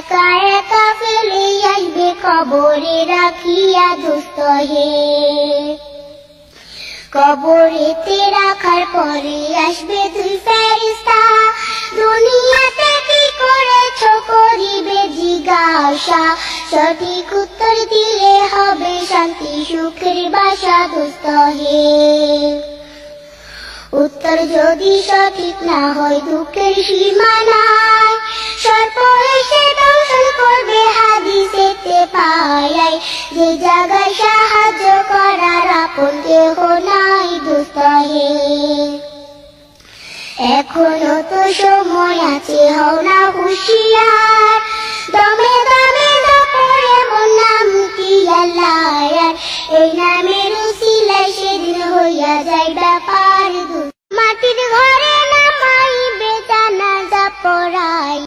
একা একা ফেলে আসবে কবরে রাখিয়া দুস্থ হে। কবরেতে রাখার পরে আসবে দুই ফেরেশতা, দুনিয়াতে কি করেছ করিবে জিজ্ঞাসা। সঠিক উত্তর দিলে হবে শান্তি সুখের বাসা দুস্থ হে। উত্তর যদি সঠিক না হয় দুঃখের সীমা নাই, সর্প এসে দংশন করবে হাদিসেতে পাই। যে জায়গায় সাহায্য করার আপন কেহ নাই দুস্থ হে। এখনো তো সময় আছে, হও না হুঁশিয়ার, দমে দমে জপরে এমন নামটি আল্লাহর। এই নামের উসিলায় সেদিন হইয়া যায় ব্যাপার। মাটির ঘরে নামাইবে জানাজা পড়াই।